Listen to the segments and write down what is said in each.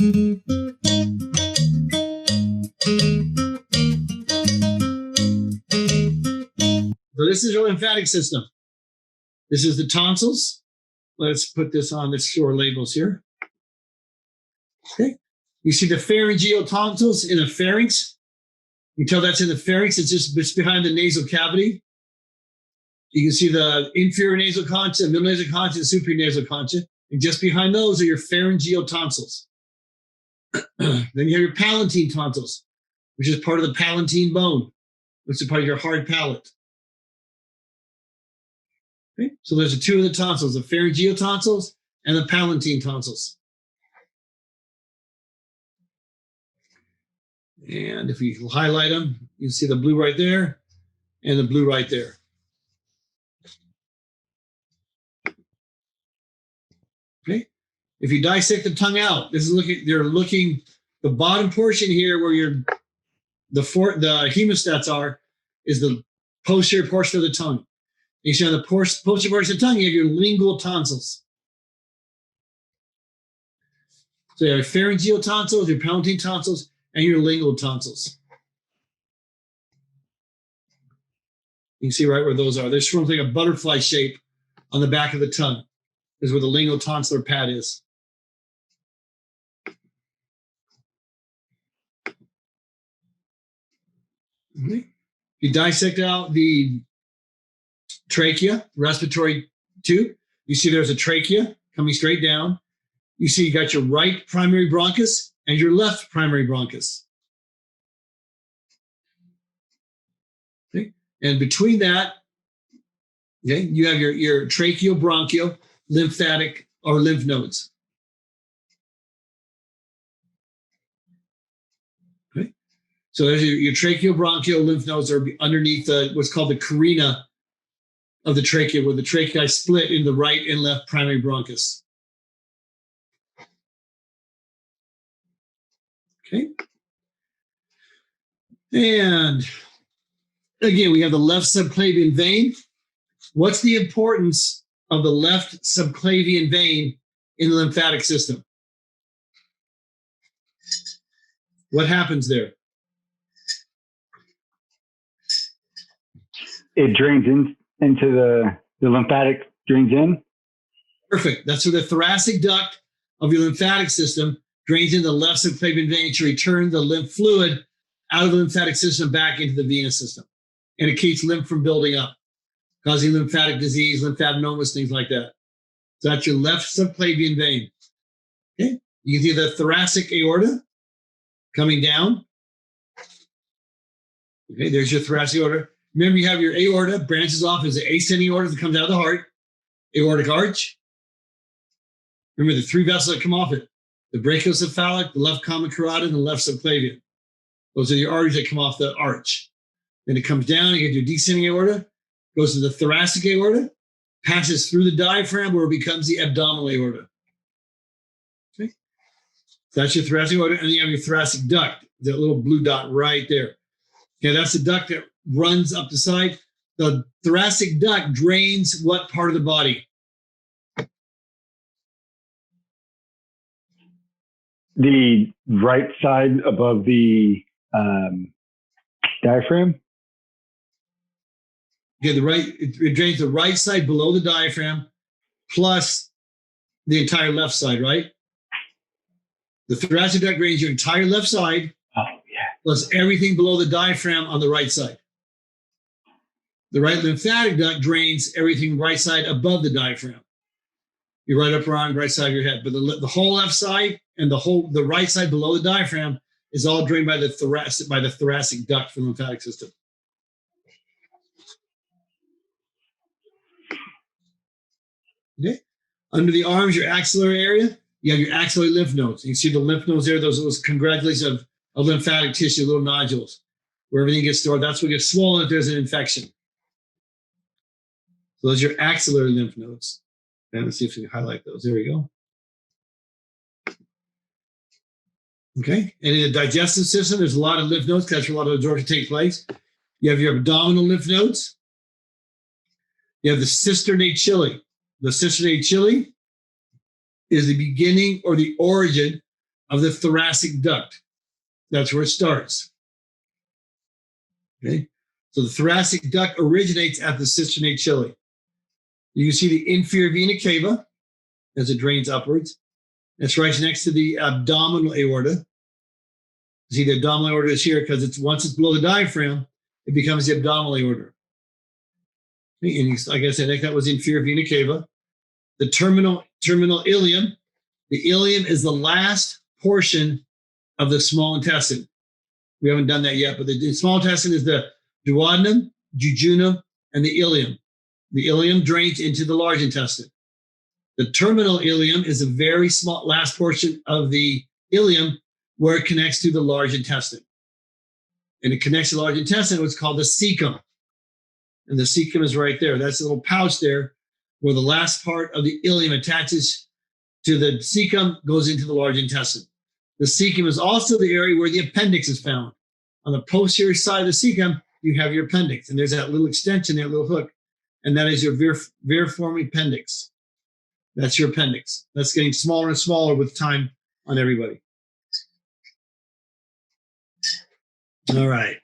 So this is your lymphatic system. This is the tonsils. Let's put this on. Let's show our labels here. Okay. You see the pharyngeal tonsils in the pharynx. You can tell that's in the pharynx. It's just behind the nasal cavity. You can see the inferior nasal concha, middle nasal concha, and superior nasal concha. And just behind those are your pharyngeal tonsils. Then you have your palatine tonsils, which is part of the palatine bone, which is part of your hard palate. Okay? So there's the two of the tonsils, the pharyngeal tonsils and the palatine tonsils. And if we highlight them, you see the blue right there and the blue right there. Okay. If you dissect the tongue out, this is you're looking the bottom portion here where the hemostats are, is the posterior portion of the tongue. You see on the posterior portion of the tongue, you have your lingual tonsils. So you have pharyngeal tonsils, your palatine tonsils, and your lingual tonsils. You can see right where those are. They're sort of like a butterfly shape on the back of the tongue. This is where the lingual tonsillar pad is. Mm-hmm. If you dissect out the trachea, respiratory tube, you see there's a trachea coming straight down. You see you got your right primary bronchus and your left primary bronchus. Okay. And between that, okay, you have your tracheobronchial, lymphatic, or lymph nodes. Okay. So there's your tracheobronchial lymph nodes are underneath what's called the carina of the trachea, where the trachea split in the right and left primary bronchus. Okay. And again, we have the left subclavian vein. What's the importance of the left subclavian vein in the lymphatic system? What happens there? It drains into the lymphatic drains in. Perfect. That's where the thoracic duct of your lymphatic system drains into the left subclavian vein to return the lymph fluid out of the lymphatic system back into the venous system. And it keeps lymph from building up, causing lymphatic disease, lymphadenomas, things like that. So that's your left subclavian vein. Okay. You can see the thoracic aorta coming down. Okay, there's your thoracic aorta. Remember, you have your aorta branches off as the ascending aorta that comes out of the heart, aortic arch. Remember the three vessels that come off it: the brachiocephalic, the left common carotid, and the left subclavian. Those are the arteries that come off the arch. Then it comes down, you get your descending aorta, goes to the thoracic aorta, passes through the diaphragm where it becomes the abdominal aorta. Okay. So that's your thoracic aorta, and then you have your thoracic duct, that little blue dot right there. Okay, that's the duct that runs up the side. The thoracic duct drains what part of the body? The right side above the diaphragm. Okay, it drains the right side below the diaphragm, plus the entire left side, right? The thoracic duct drains your entire left side, plus everything below the diaphragm on the right side. The right lymphatic duct drains everything right side above the diaphragm. Your right upper arm, right side of your head. But the whole left side and the right side below the diaphragm is all drained by the thoracic duct from the lymphatic system. Okay. Under the arms, your axillary area, you have your axillary lymph nodes. You can see the lymph nodes there, those congratulations of lymphatic tissue, little nodules, where everything gets stored. That's what gets swollen if there's an infection. So those are your axillary lymph nodes. And let's see if we can highlight those. There we go. Okay. And in the digestive system, there's a lot of lymph nodes because that's where a lot of absorption takes place. You have your abdominal lymph nodes. You have the cisternae chili. The cisternae chili is the beginning or the origin of the thoracic duct. That's where it starts. Okay. So the thoracic duct originates at the cisternae chili. You can see the inferior vena cava as it drains upwards. It's right next to the abdominal aorta. See, the abdominal aorta is here because once it's below the diaphragm, it becomes the abdominal aorta. And like I said, that was inferior vena cava. The terminal ileum. The ileum is the last portion of the small intestine. We haven't done that yet, but the small intestine is the duodenum, jejunum, and the ileum. The ileum drains into the large intestine. The terminal ileum is a very small last portion of the ileum where it connects to the large intestine. And it connects to the large intestine, what's called the cecum. And the cecum is right there. That's a little pouch there where the last part of the ileum attaches to the cecum, goes into the large intestine. The cecum is also the area where the appendix is found. On the posterior side of the cecum, you have your appendix. And there's that little extension there, little hook. And that is your veriform appendix. That's your appendix. That's getting smaller and smaller with time on everybody. All right.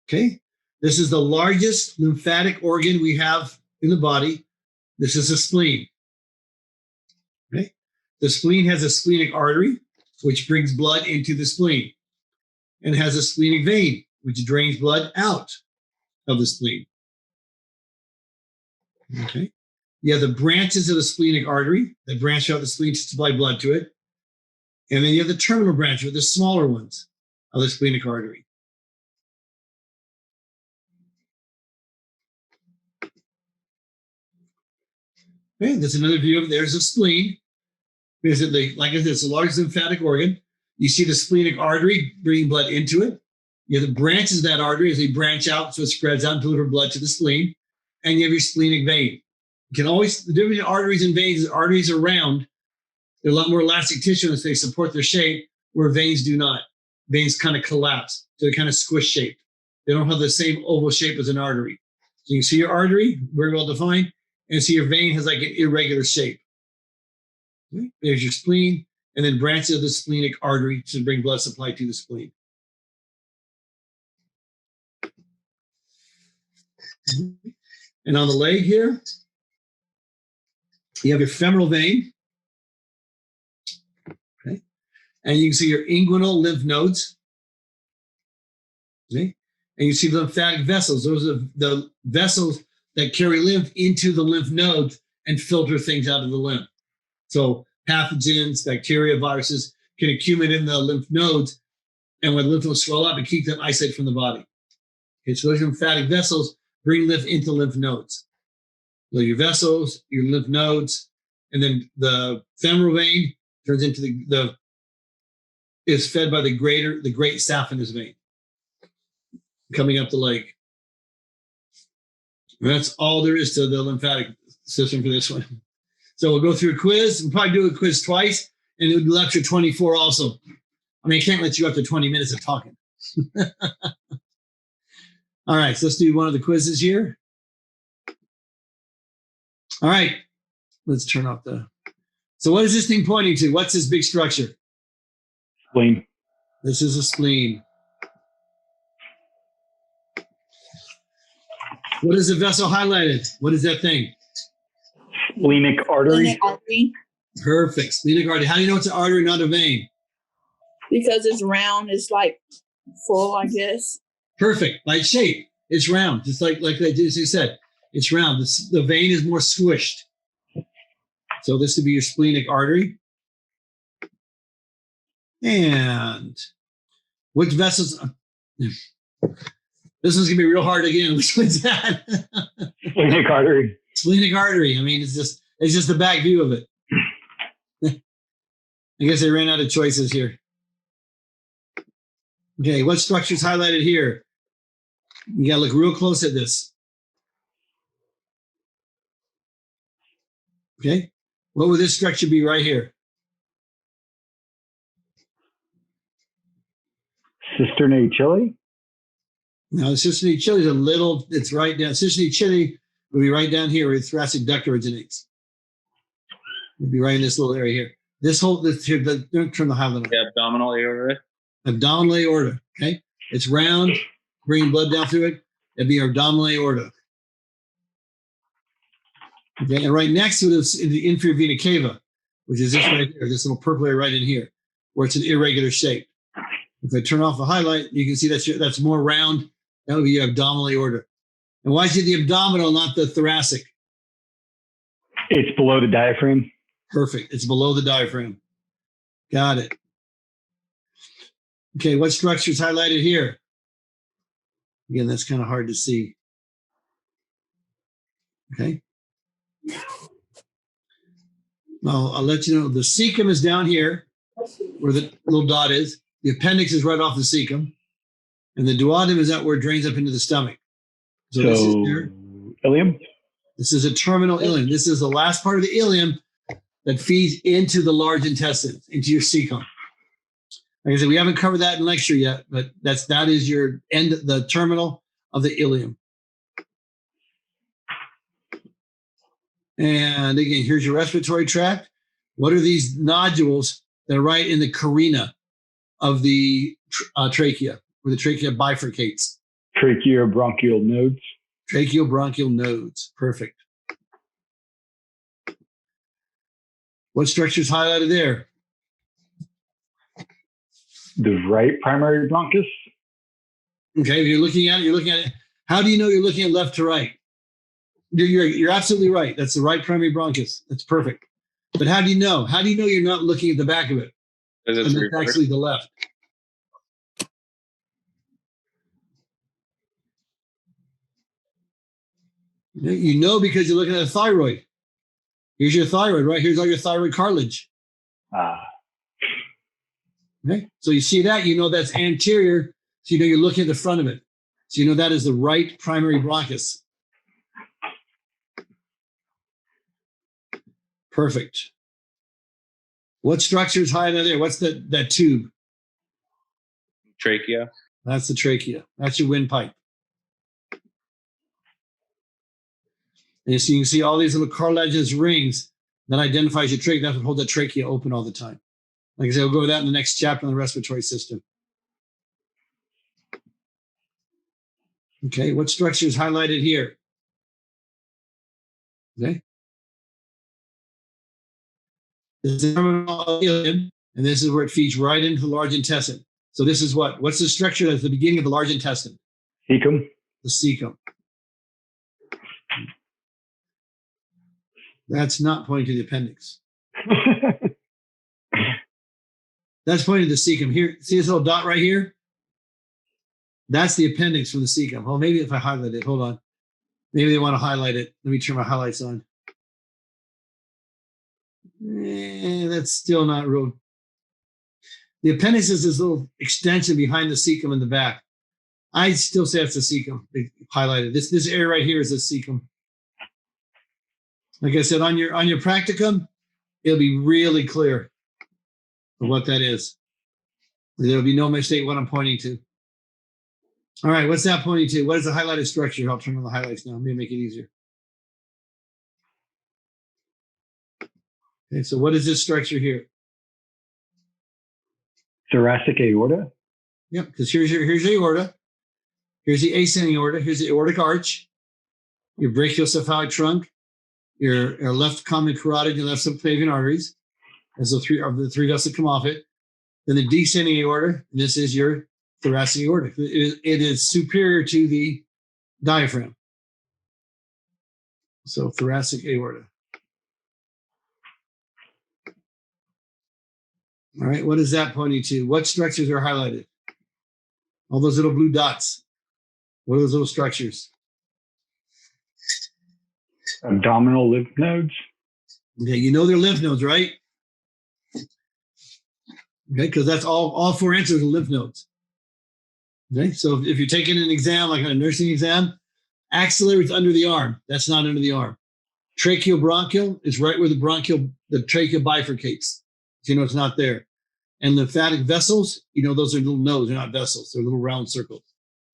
Okay. This is the largest lymphatic organ we have in the body. This is the spleen. Okay. The spleen has a splenic artery, which brings blood into the spleen, and has a splenic vein, which drains blood out of the spleen. Okay. You have the branches of the splenic artery that branch out the spleen to supply blood to it. And then you have the terminal branch, or the smaller ones of the splenic artery. Okay, there's another view of there's a spleen. Like I said, it's the largest lymphatic organ. You see the splenic artery bringing blood into it. You have the branches of that artery as they branch out, so it spreads out and delivers blood to the spleen. And you have your splenic vein. You can always, the difference between arteries and veins is arteries are round. They're a lot more elastic tissue as they support their shape, where veins do not. Veins kind of collapse, so they're kind of squish shaped. They don't have the same oval shape as an artery. So you can see your artery, very well defined, and see your vein has like an irregular shape. Okay. There's your spleen, and then branches of the splenic artery to bring blood supply to the spleen. And on the leg here, you have your femoral vein. Okay. And you can see your inguinal lymph nodes. Okay. And you see the lymphatic vessels. Those are the vessels that carry lymph into the lymph nodes and filter things out of the lymph. So pathogens, bacteria, viruses can accumulate in the lymph nodes, and when lymph nodes swell up, and keep them isolated from the body. Okay, so those lymphatic vessels bring lymph into lymph nodes. So your vessels, your lymph nodes, and then the femoral vein turns into is fed by the great saphenous vein coming up the leg. And that's all there is to the lymphatic system for this one. So we'll go through a quiz. We'll probably do a quiz twice, and it'll do lecture 24 also. I mean, I can't let you up to 20 minutes of talking. All right, so let's do one of the quizzes here. All right, let's turn off so what is this thing pointing to? What's this big structure? Spleen. This is a spleen. What is the vessel highlighted? What is that thing? Splenic artery. Splenic artery. Perfect. Splenic artery. How do you know it's an artery, not a vein? Because it's round, it's like full, I guess. Perfect. By shape, it's round. Just like they just said, it's round. The vein is more squished. So this would be your splenic artery. And which vessels? This one's gonna be real hard again. Which one's that? Splenic artery. Splenic artery. I mean, it's just the back view of it. I guess they ran out of choices here. Okay, what structure is highlighted here? You gotta look real close at this. Okay, what would this structure be right here? Cisternae chili. Now, the cisternae chili is it's right down. Cisternae chili will be right down here where the thoracic duct originates. It'll be right in this little area here. Don't turn the highlight on. The abdominal aorta. Abdominal aorta. Okay. It's round, bringing blood down through it. It'd be our abdominal aorta. Okay. And right next to it is the inferior vena cava, which is this right here, this little purple area right in here, where it's an irregular shape. If I turn off the highlight, you can see that's more round. That would be your abdominal aorta. And why is it the abdominal, not the thoracic? It's below the diaphragm. Perfect. It's below the diaphragm. Got it. Okay, what structure is highlighted here? Again, that's kind of hard to see. Okay. Well, I'll let you know the cecum is down here where the little dot is. The appendix is right off the cecum. And the duodenum is out where it drains up into the stomach. So this is here. Ilium? This is a terminal ileum. This is the last part of the ileum that feeds into the large intestine, into your cecum. Like I said, we haven't covered that in lecture yet, but that is your end, the terminal of the ileum. And again, here's your respiratory tract. What are these nodules that are right in the carina of the trachea, where the trachea bifurcates? Tracheobronchial nodes. Tracheobronchial nodes. Perfect. What structure is highlighted there? The right primary bronchus. Okay, if you're looking at it. How do you know you're looking at left to right? You're absolutely right. That's the right primary bronchus. That's perfect. But how do you know? How do you know you're not looking at the back of it? Because it's actually the left. You know because you're looking at the thyroid. Here's your thyroid, right? Here's all your thyroid cartilage. Okay, so you see that, you know that's anterior, so you know you're looking at the front of it. So you know that is the right primary bronchus. Perfect. What structure is highlighted there? What's that tube? Trachea. That's the trachea. That's your windpipe. And so you can see all these little cartilaginous rings that identifies your trachea. That's what holds that trachea open all the time. Like I said, we'll go over that in the next chapter on the respiratory system. Okay, what structure is highlighted here? Okay. This is the terminal ileum, and this is where it feeds right into the large intestine. So this is what? What's the structure that's the beginning of the large intestine? Cecum. The cecum. That's not pointing to the appendix. That's pointing to the cecum. Here, see this little dot right here? That's the appendix from the cecum. Well, maybe if I highlight it, hold on. Maybe they want to highlight it. Let me turn my highlights on. That's still not real. The appendix is this little extension behind the cecum in the back. I still say it's the cecum. They highlighted this area right here is the cecum. Like I said, on your practicum, it'll be really clear of what that is. There'll be no mistake what I'm pointing to. All right, what's that pointing to? What is the highlighted structure? I'll turn on the highlights now. Maybe make it easier. Okay, so what is this structure here? Thoracic aorta. Yep, because here's your aorta. Here's the ascending aorta. Here's the aortic arch. Your brachiocephalic trunk. Your left common carotid, your left subclavian arteries. As the three vessels come off it. Then the descending aorta. This is your thoracic aorta. It is superior to the diaphragm. So thoracic aorta. All right, what is that pointing to? What structures are highlighted? All those little blue dots. What are those little structures? Abdominal lymph nodes. Okay, you know they're lymph nodes, right? Okay, because that's all four answers are lymph nodes. Okay, so if you're taking an exam, like a nursing exam, axillary is under the arm. That's not under the arm. Tracheobronchial is right where the trachea bifurcates. So you know it's not there. And lymphatic vessels, you know those are little nodes. They're not vessels. They're little round circles.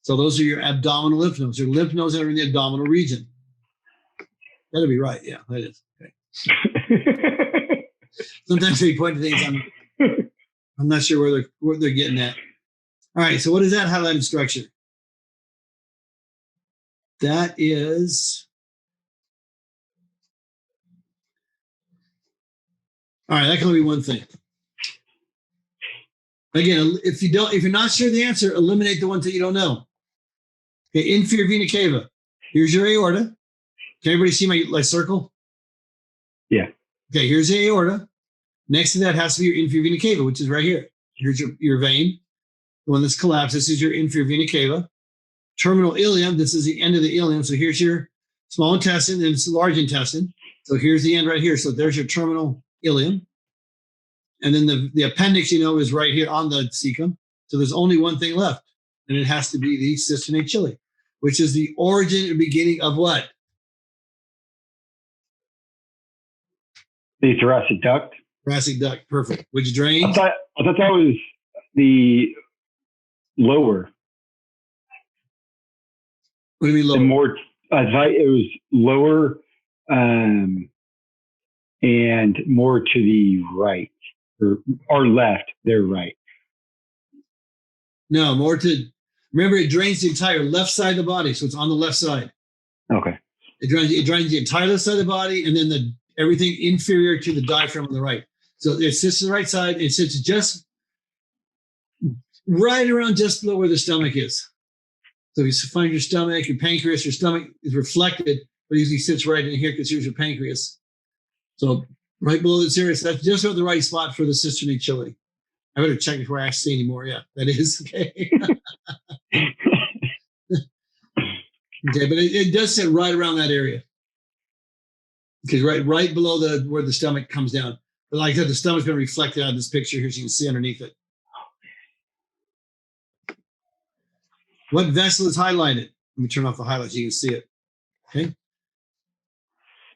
So those are your abdominal lymph nodes. Your lymph nodes that are in the abdominal region. That'll be right. Yeah, that is. Okay. Sometimes they point to things I'm not sure where they're getting at. All right, so what is that highlighted structure? That is, all right, that can only be one thing. Again, if you're not sure of the answer, eliminate the ones that you don't know. Okay, inferior vena cava. Here's your aorta. Can everybody see my circle? Yeah. Okay, here's the aorta. Next to that has to be your inferior vena cava, which is right here. Here's your vein, the one that's collapsed. This is your inferior vena cava. Terminal ileum, this is the end of the ileum. So here's your small intestine, and it's the large intestine. So here's the end right here. So there's your terminal ileum. And then the appendix, is right here on the cecum. So there's only one thing left, and it has to be the cistern chili, which is the origin and beginning of what? The thoracic duct. Thoracic duct, perfect. Which drains? I thought that was the lower. What do you mean lower? The more, I thought it was lower and more to the right or left. They're right. No, remember it drains the entire left side of the body, so it's on the left side. Okay. It drains the entire left side of the body, and then everything inferior to the diaphragm on the right. So it sits to the right side. It sits just right around just below where the stomach is. So if you find your stomach, your pancreas, your stomach is reflected, but usually sits right in here because here's your pancreas. So right below this area, so that's just about the right spot for the cistern chili. I better check before I ask you anymore. Yeah, that is okay. Okay, but it does sit right around that area. Okay, right below where the stomach comes down. But like I said, the stomach's been reflected out of this picture here, so you can see underneath it. What vessel is highlighted? Let me turn off the highlights so you can see it. Okay.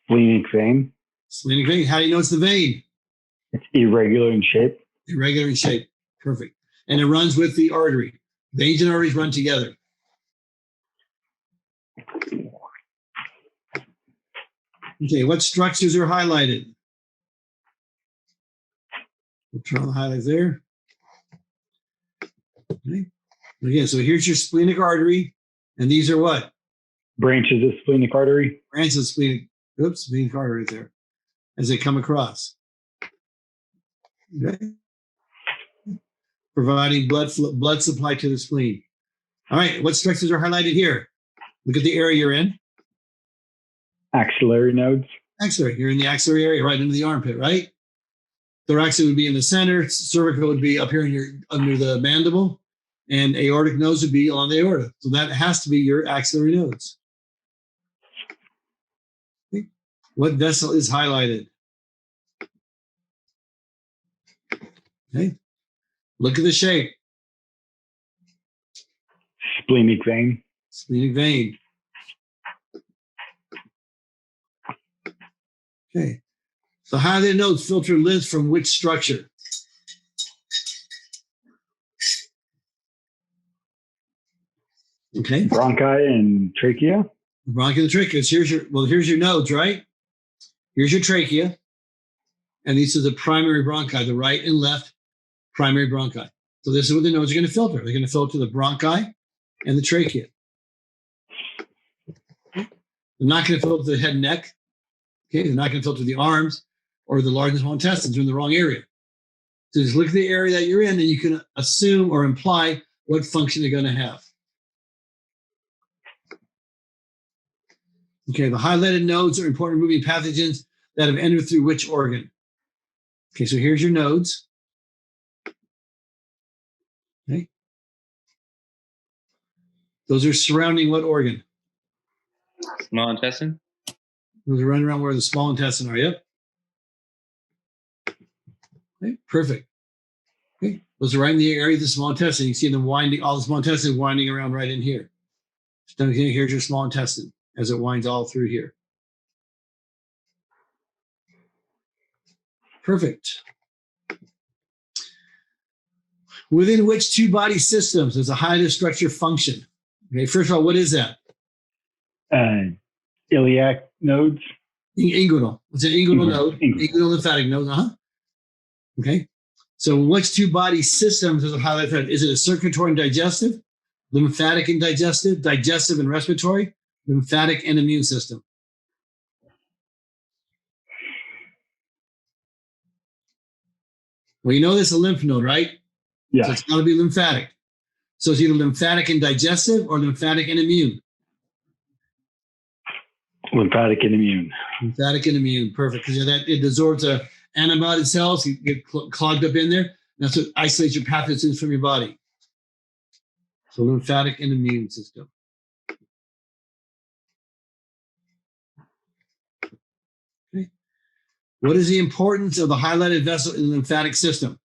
Splenic vein. Splenic vein. How do you know it's the vein? It's irregular in shape. Irregular in shape. Perfect. And it runs with the artery. Veins and arteries run together. Okay, what structures are highlighted? We'll turn on the highlights there. Okay. Again, so here's your splenic artery, and these are what? Branches of splenic artery. Branches of splenic artery right there, as they come across. Okay. Providing blood supply to the spleen. All right, what structures are highlighted here? Look at the area you're in. Axillary nodes. Axillary. You're in the axillary area, right into the armpit, right? Thoracic would be in the center. Cervical would be up here under the mandible. And aortic nodes would be on the aorta. So that has to be your axillary nodes. Okay. What vessel is highlighted? Okay. Look at the shape. Splenic vein. Splenic vein. Okay. So how do they nodes filter lymph from which structure? Okay. Bronchi and trachea. Bronchi and trachea. Here's your nodes, right? Here's your trachea. And these are the primary bronchi, the right and left primary bronchi. So this is what the nodes are going to filter. They're going to filter the bronchi and the trachea. They're not going to filter the head and neck. Okay, they're not going to filter the arms or the large and small intestines. They're in the wrong area. So just look at the area that you're in, and you can assume or imply what function they're going to have. Okay, the highlighted nodes are important moving pathogens that have entered through which organ? Okay, so here's your nodes. Okay. Those are surrounding what organ? Small intestine. Those are running around where the small intestine are. Yep. Okay, perfect. Okay, those are right in the area of the small intestine. You see them winding, all the small intestine winding around right in here. So here's your small intestine as it winds all through here. Perfect. Within which two body systems does a highlighted structure function? Okay, first of all, what is that? Iliac nodes. Inguinal. It's an inguinal node. Inguinal. Inguinal lymphatic node. Okay. So which two body systems is a highlighted? Is it a circulatory and digestive, lymphatic and digestive and respiratory, lymphatic and immune system? Well, you know this is a lymph node, right? Yeah. So it's got to be lymphatic. So it's either lymphatic and digestive or lymphatic and immune. Lymphatic and immune. Lymphatic and immune, perfect. Because that it absorbs antibody cells, you get clogged up in there. That's what isolates your pathogens from your body. So lymphatic and immune system. Okay. What is the importance of the highlighted vessel in the lymphatic system?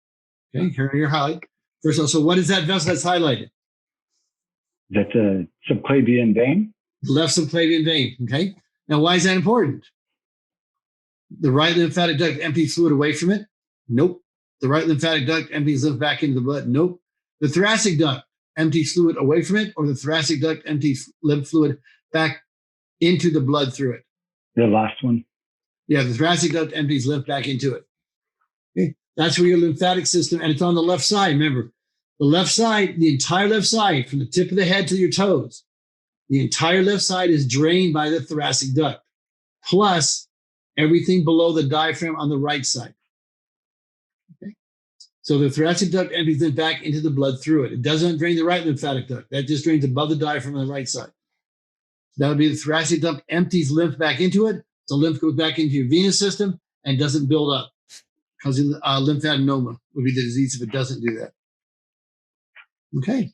Okay, here are your highlight. First of all, so what is that vessel that's highlighted? That's a subclavian vein. Left subclavian vein. Okay. Now, why is that important? The right lymphatic duct empties fluid away from it? Nope. The right lymphatic duct empties lymph back into the blood? Nope. The thoracic duct empties fluid away from it, or the thoracic duct empties lymph fluid back into the blood through it? The last one. Yeah, the thoracic duct empties lymph back into it. Okay. That's where your lymphatic system, and it's on the left side. Remember, the left side, the entire left side, from the tip of the head to your toes, the entire left side is drained by the thoracic duct, plus everything below the diaphragm on the right side. Okay. So the thoracic duct empties it back into the blood through it. It doesn't drain the right lymphatic duct. That just drains above the diaphragm on the right side. That would be the thoracic duct empties lymph back into it. So lymph goes back into your venous system and doesn't build up. Causing lymphadenoma would be the disease if it doesn't do that. Okay.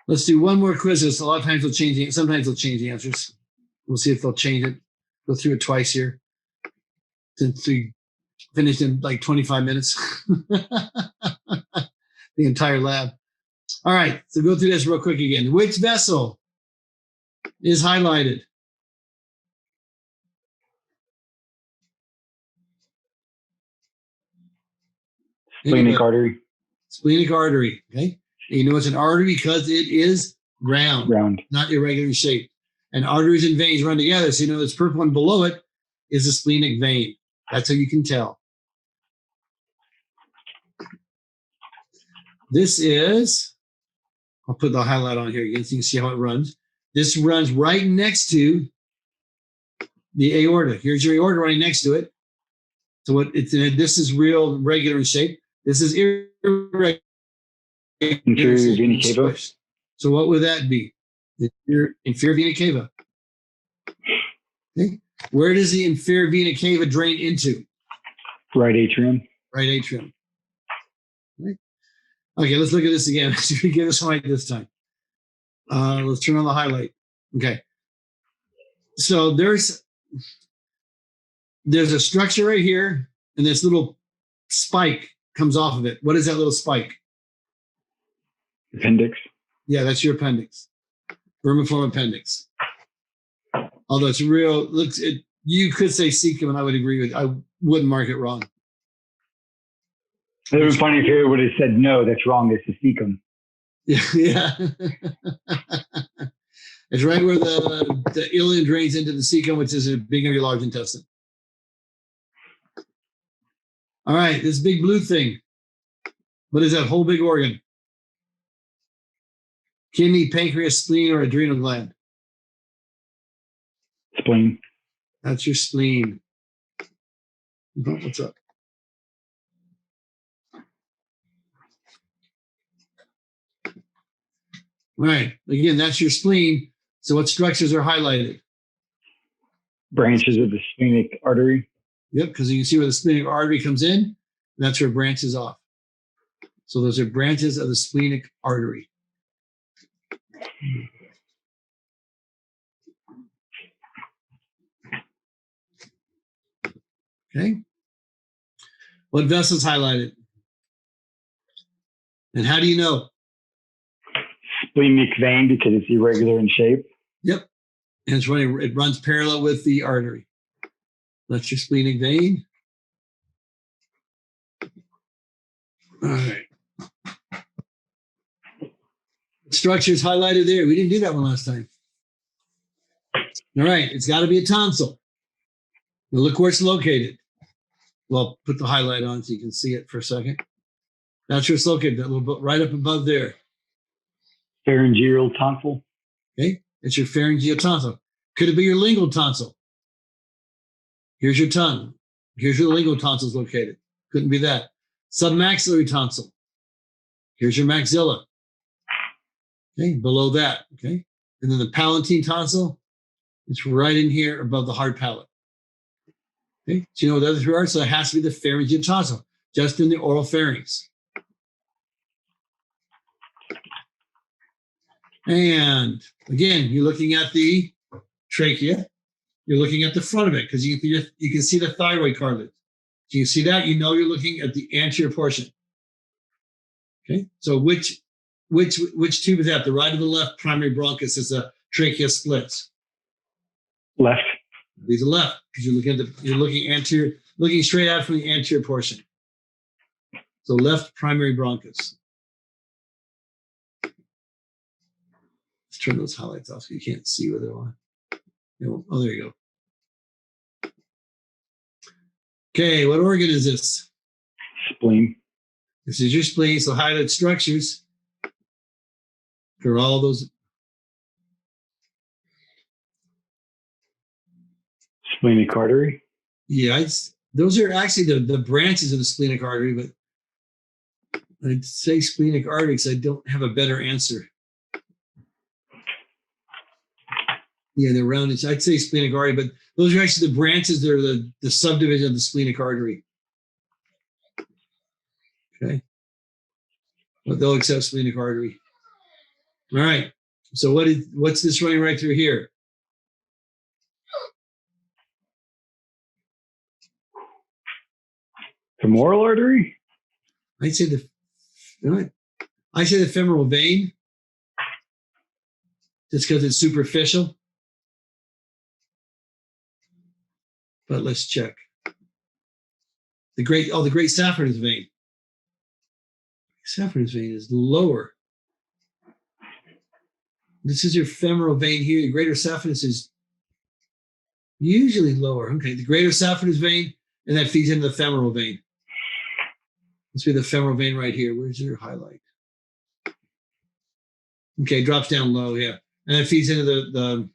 Let's do one more quiz. A lot of times they'll change it. Sometimes they'll change the answers. We'll see if they'll change it. Go through it twice here. Since we finished in like 25 minutes. The entire lab. All right. So go through this real quick again. Which vessel is highlighted? Splenic artery. Splenic artery. Okay. And you know it's an artery because it is round, not irregular in shape. And arteries and veins run together. So you know this purple one below it is a splenic vein. That's how you can tell. This is, I'll put the highlight on here again so you can see how it runs. This runs right next to the aorta. Here's your aorta right next to it. So this is real regular in shape. This is irregular. Inferior vena cava. So what would that be? Your inferior vena cava. Okay. Where does the inferior vena cava drain into? Right atrium. Right atrium. Right. Okay, let's look at this again. Let's see if we get this right this time. Let's turn on the highlight. Okay. So there's a structure right here, and this little spike comes off of it. What is that little spike? Appendix. Yeah, that's your appendix. Vermiform appendix. Although it's real, you could say cecum, and I would agree with. I wouldn't mark it wrong. It would be funny if you would have said no. That's wrong. This is cecum. Yeah. It's right where the ileum drains into the cecum, which is a big of your large intestine. All right, this big blue thing. What is that whole big organ? Kidney, pancreas, spleen, or adrenal gland? Spleen. That's your spleen. What's up? All right. Again, that's your spleen. So what structures are highlighted? Branches of the splenic artery. Yep, because you can see where the splenic artery comes in, and that's where it branches off. So those are branches of the splenic artery. Okay. What vessel's highlighted? And how do you know? Splenic vein because it's irregular in shape. Yep. And it runs parallel with the artery. That's your splenic vein. All right. Structures highlighted there. We didn't do that one last time. All right. It's got to be a tonsil. Now look where it's located. Well, put the highlight on so you can see it for a second. That's where it's located, that little bit right up above there. Pharyngeal tonsil. Okay, it's your pharyngeal tonsil. Could it be your lingual tonsil? Here's your tongue. Here's your lingual tonsil is located. Couldn't be that. Submaxillary tonsil. Here's your maxilla. Okay, below that. Okay, and then the palatine tonsil. It's right in here above the hard palate. Okay, so you know what the other three are? So it has to be the pharyngeal tonsil, just in the oral pharynx. And again, you're looking at the trachea. You're looking at the front of it because you can see the thyroid cartilage. So you see that, you know you're looking at the anterior portion. Okay, so which tube is that? The right or the left primary bronchus as the trachea splits? Left. Be the left because you're looking anterior, looking straight out from the anterior portion. So left primary bronchus. Let's turn those highlights off so you can't see where they're on. Oh, there you go. Okay, what organ is this? Spleen. This is your spleen. So highlight structures for all those. Splenic artery. Yeah, those are actually the branches of the splenic artery, but I'd say splenic artery because I don't have a better answer. Yeah, they're rounded. I'd say splenic artery, but those are actually the branches that are the subdivision of the splenic artery. Okay. But they'll accept splenic artery. All right. So what's this running right through here? Femoral artery. I'd say the femoral vein, just because it's superficial. But let's check. The great saphenous vein. Saphenous vein is lower. This is your femoral vein here. The greater saphenous is usually lower. Okay, the greater saphenous vein, and that feeds into the femoral vein. Let's be the femoral vein right here. Where's your highlight? Okay, drops down low, yeah. And that feeds into the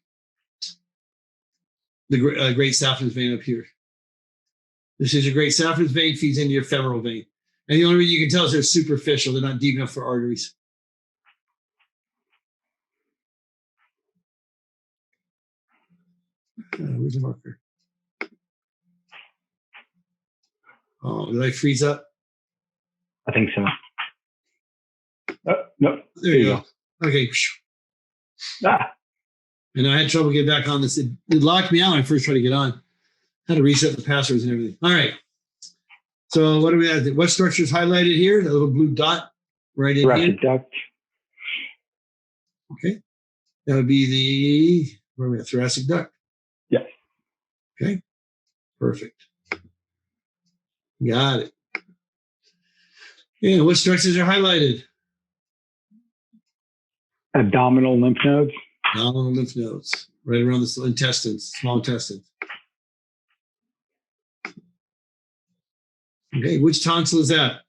great saphenous vein up here. This is your great saphenous vein, feeds into your femoral vein. And the only reason you can tell is they're superficial. They're not deep enough for arteries. Where's the marker? Oh, did I freeze up? I think so. Oh, no. There you go. Okay. Ah. And I had trouble getting back on this. It locked me out when I first tried to get on. Had to reset the passwords and everything. All right. So what do we have? What structure is highlighted here? The little blue dot right in Thoracic here. duct. Okay. That would be where are we at? Thoracic duct. Yes. Okay. Perfect. Got it. Yeah. What structures are highlighted? Abdominal lymph nodes. Abdominal lymph nodes, right around the intestines, small intestines. Okay, which tonsil is that?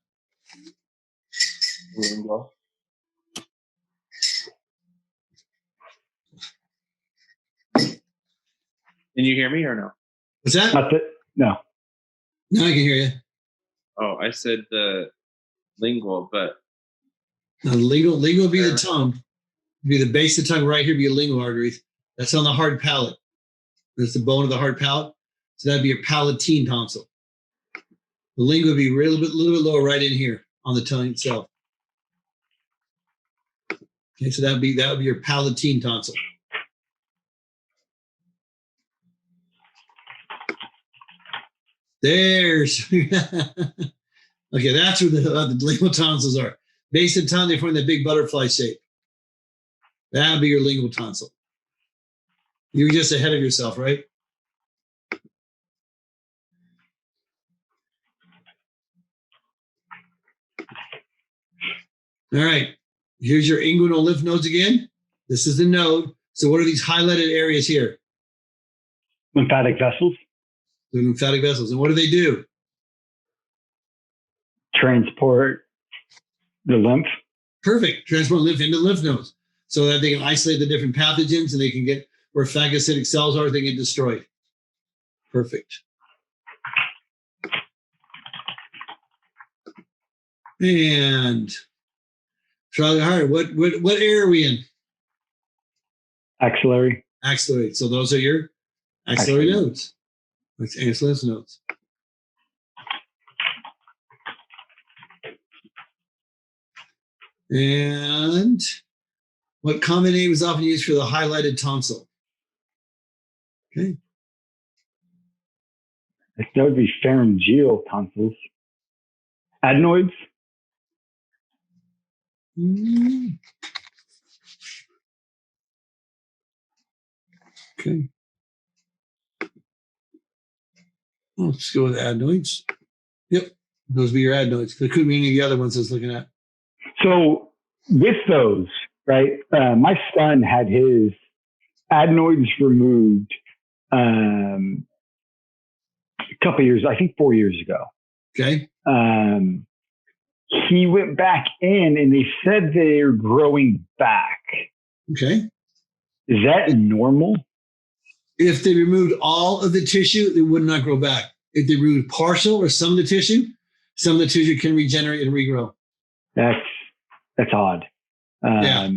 Can you hear me or no? What's that? That's it. No. Now I can hear you. Oh, I said the lingual, but Now, the lingual would be the tongue. Be the base of the tongue right here, be your lingual arteries. That's on the hard palate. That's the bone of the hard palate. So that'd be your palatine tonsil. The lingual would be a little bit lower right in here on the tongue itself. Okay, so that would be your palatine tonsil. There's okay, that's where the lingual tonsils are. Base of the tongue, they form that big butterfly shape. That would be your lingual tonsil. You were just ahead of yourself, right? All right. Here's your inguinal lymph nodes again. This is the node. So what are these highlighted areas here? Lymphatic vessels. The lymphatic vessels. And what do they do? transport the lymph. Perfect. Transport lymph into lymph nodes so that they can isolate the different pathogens and they can get where phagocytic cells are, they get destroyed. Perfect. And Charlie Hart, what area are we in? Axillary. Axillary. So those are your axillary nodes. That's axillary nodes. And what common name is often used for the highlighted tonsil? Okay. That would be pharyngeal tonsils. Adenoids. Okay. Let's go with adenoids. Yep. Those would be your adenoids. There could be any of the other ones I was looking at. So with those, right, my son had his adenoids removed a couple years, I think 4 years ago. Okay. He went back in and they said they're growing back. Okay. Is that normal? If they removed all of the tissue, they would not grow back. If they removed partial or some of the tissue can regenerate and regrow. That's odd. Yeah.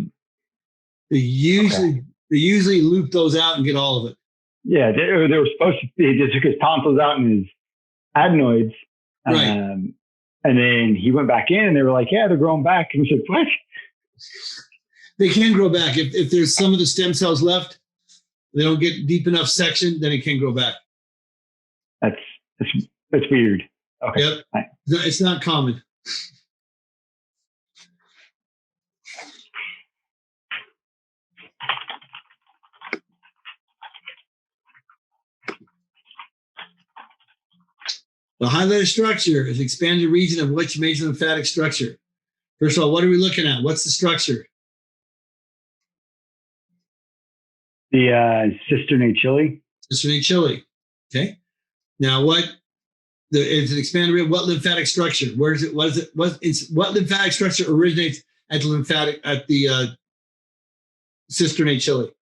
They usually loop those out and get all of it. Yeah, they were supposed to be, just because tonsils out in his adenoids. Right. And then he went back in and they were like, yeah, they're growing back. And we said, what? They can grow back. If there's some of the stem cells left, they don't get deep enough section, then it can grow back. That's weird. Okay. Yep. It's not common. The highlighted structure is expanded region of which major lymphatic structure? First of all, what are we looking at? What's the structure? The cisternae chili. Cisternae chili. Okay. Now, it's an expanded region. What lymphatic structure? Where is it? What lymphatic structure originates at the cisternae chili?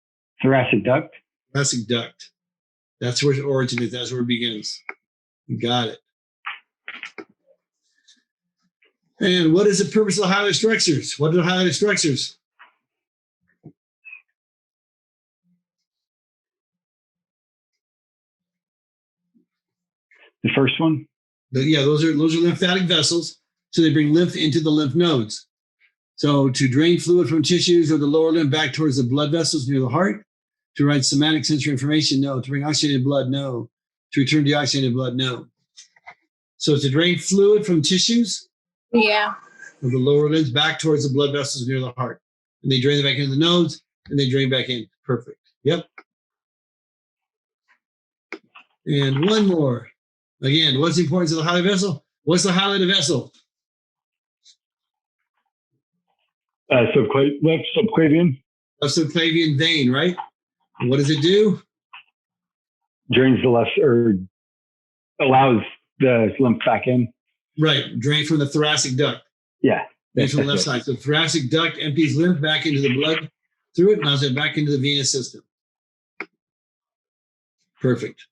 Thoracic duct. Thoracic duct. That's where its origin is. That's where it begins. You got it. And what is the purpose of the highlighted structures? What are the highlighted structures? The first one? Those are lymphatic vessels. So they bring lymph into the lymph nodes. So to drain fluid from tissues of the lower limb back towards the blood vessels near the heart. To provide somatic sensory information, no. To bring oxygenated blood, no. To return deoxygenated blood, no. So to drain fluid from tissues of the lower limbs back towards the blood vessels near the heart. And they drain them back into the nodes and they drain back in. Perfect. Yep. And one more. Again, what's the importance of the highlighted vessel? What's the highlighted vessel? Left subclavian. Left subclavian vein, right? And what does it do? Drains the left, or allows the lymph back in. Right. Drain from the thoracic duct. Yeah. Drain from the left side. So thoracic duct empties lymph back into the blood through it, and allows it back into the venous system. Perfect.